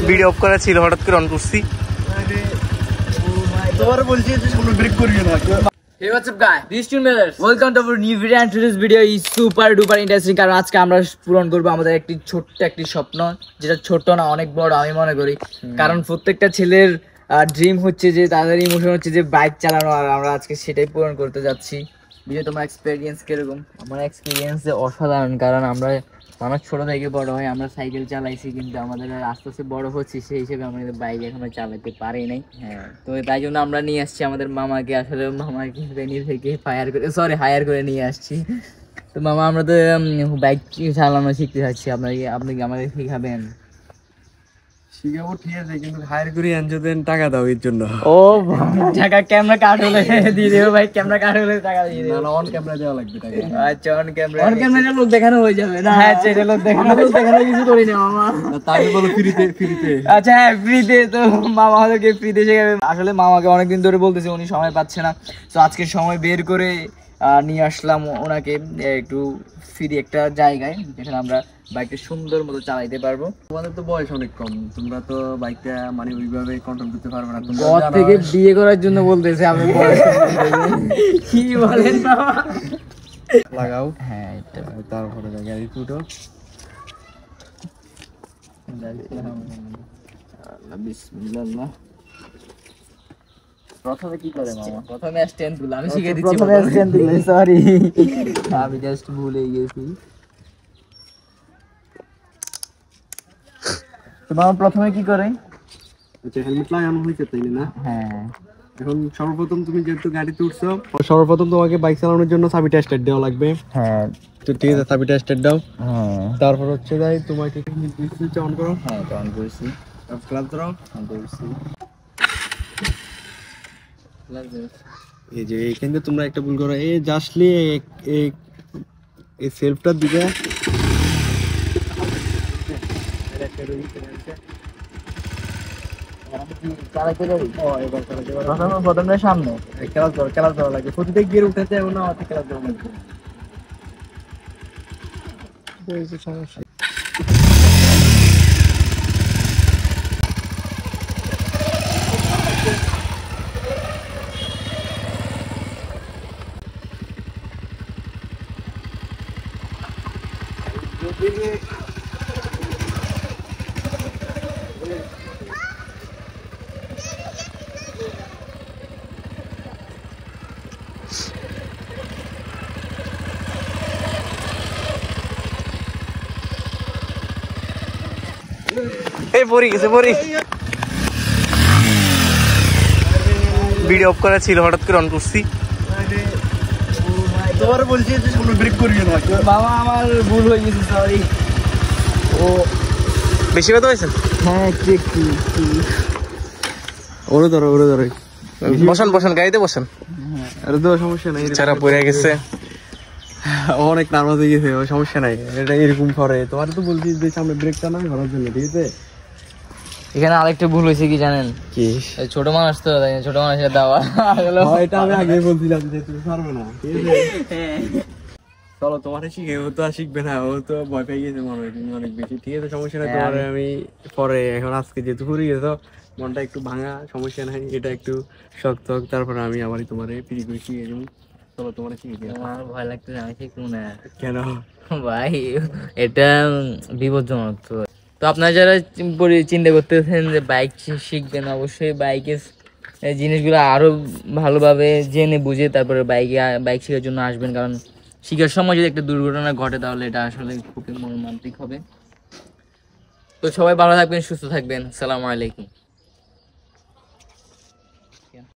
Video of করা ছিল, হঠাৎ করে অন করছি। তোমার বলছি যে সামনে ব্রেক করবি না। Hey, what's up guys? These two brothers. Welcome to our new video and today's video is super duper interesting কারণ আজকে আমরা পূরণ করব আমাদের একটি ছোট্ট একটি স্বপ্ন, যেটা ছোট না অনেক বড় আমি মনে করি। কারণ প্রত্যেকটা ছেলের ড্রিম হচ্ছে যে তাদের ইমোশন হচ্ছে যে বাইক চালানো, আর আমরা আজকে সেটাই পূরণ করতে যাচ্ছি। বিজয়, তোমার এক্সপেরিয়েন্স কিরকম? আমার এক্সপিরিয়েন্স অসাধারণ, কারণ আমরা অনেক ছোট থেকে বড় হয় আমরা সাইকেল চালাইছি, কিন্তু আমাদের আস্তে আস্তে বড় হচ্ছে সেই হিসেবে আমাদের বাইক এখনো চালাতে পারি নাই। হ্যাঁ, তো তাই জন্য আমরা নিয়ে আসছি আমাদের মামাকে। আসলে মামাকে বেনি থেকে হায়ার করে নিয়ে আসছি। তো মামা, আমরা তো বাইক চালানো শিখতে চাচ্ছি, আপনি কি আমাদের শিখাবেন? শিখাবো, ঠিক আছে, কিন্তু হায়ার করে আনছো দেন টাকা দাও এর জন্য। ও টাকা ক্যামেরা কাট হলে দিয়ে দেবো ভাই, ক্যামেরা কাট হলে টাকা দিয়ে দেবো। না, অন ক্যামেরা দেওয়া লাগবে টাকা। আচ্ছা, অন ক্যামেরা লোক দেখানো হয়ে যাবে না? হ্যাঁ, সেটা লোক দেখানো কিছু করি না মামা। তাই বলো ফ্রিতে। আচ্ছা হ্যাঁ, ফ্রিতে। তো মামা আমাদেরকে ফ্রিতে শেখাবে। আসলে মামাকে অনেকদিন ধরে বলতেছে, উনি সময় পাচ্ছে না, তো আজকে সময় বের করে নিয়ে আসলাম ওনাকে একটু ফ্রি একটা জায়গায়, যেখানে আমরা বাইকটা সুন্দর মতো চালাইতে পারবো। তোমাদের তো বয়স অনেক কম, তোমরা তো বাইকটা মানে ওইভাবে কন্ট্রোল করতে পারবে না। ঘর থেকে বিয়ে করার জন্য বলতেছে, আপনি কি বলেন বাবা? লাগাও। হ্যাঁ, তারপরে গাড়ি টুটো। বিসমিল্লাহ। প্রথমে কি করে মামা? প্রথমে স্ট্যান্ড তুলে আমি শিখিয়ে দিচ্ছি। সরি, আমি জাস্ট ভুলে গেছি। তো মামা প্রথমে কি করে? আচ্ছা, হেলমেট লাগানো হয়েছে তাই না? হ্যাঁ। এখন সর্বপ্রথম তুমি যেহেতু গাড়িতে উঠছো, সর্বপ্রথম তোমাকে বাইক চালানোর জন্য চাবিটা স্টার্ট দেওয়া লাগবে। হ্যাঁ, তো ঠিক আছে, চাবিটা স্টার্ট দাও। হ্যাঁ, তারপর হচ্ছে যাই তোমাকে সুইচ অন করো। হ্যাঁ, অন করছি। ক্লাস ধরো। অন করছি। এই যে এইখানে তোমরা একটা ভুল করো, এই জাস্টলি এই সেলফটার দিকে প্রথমে সামনে ক্লাস দেওয়া লাগে, প্রতিটা গিয়ে উঠেছে এবং আমাকে ক্লাস দেওয়া লাগবে। সমস্যা এই পড়ে গেছে। ভিডিও অফ করা ছিল, হঠাৎ করে অন করছি। তোমার বলছি যে সামনে ব্রেক করবি না। বাবা, আমার ভুল হয়ে গেছে, সরি। ও বেশি কথা হয়েছে। হ্যাঁ, একটু ওরে ধরো। বসেন গাড়িতে বসেন। আরে তো সমস্যা নাই, চারা পড়ে গেছে। অনেক নার্ভাস হয়ে গেছে, সমস্যা নাই, এটা এরকম করে। তোমার তো বলছি যে সামনে ব্রেকটা না ধরার জন্য, ঠিক আছে? এখানে আরেকটা ভুল হয়েছে কি জানেন? কি? ছোট মানুষ তো, ছোট মানুষের দেওয়া। এটা আমি আগে বলছিলাম যে তুমি পারবে না, ঠিক আছে? চলো, তোমার শিখে, ও তো আর শিখবে না, ও তো ভয় পেয়ে গেছে মনে হয় অনেক বেশি, ঠিক আছে? সমস্যা নাই, তোমার আমি পরে, এখন আজকে যেহেতু ঘুরে গেছো, মনটা একটু ভাঙা, সমস্যা নাই, এটা একটু শক্ত হোক, তারপরে আমি আবার তোমার ফ্রি করে শিখে যাবো। চলো, তোমার শিখে দিই। আমার ভয় লাগতেছে, আমি শিখবো না। কেন ভাই, এটা বিপজ্জনক। তো আপনারা যারা চিন্তা করতেছেন যে বাইক শিখবেন, অবশ্যই বাইকের জিনিসগুলো আরো ভালোভাবে জেনে বুঝে তারপরে বাইক শেখার জন্য আসবেন। কারণ শিখার সময় যদি একটা দুর্ঘটনা ঘটে তাহলে এটা আসলে খুবই মর্মান্তিক হবে। তো সবাই ভালো থাকবেন, সুস্থ থাকবেন। আসসালামু আলাইকুম।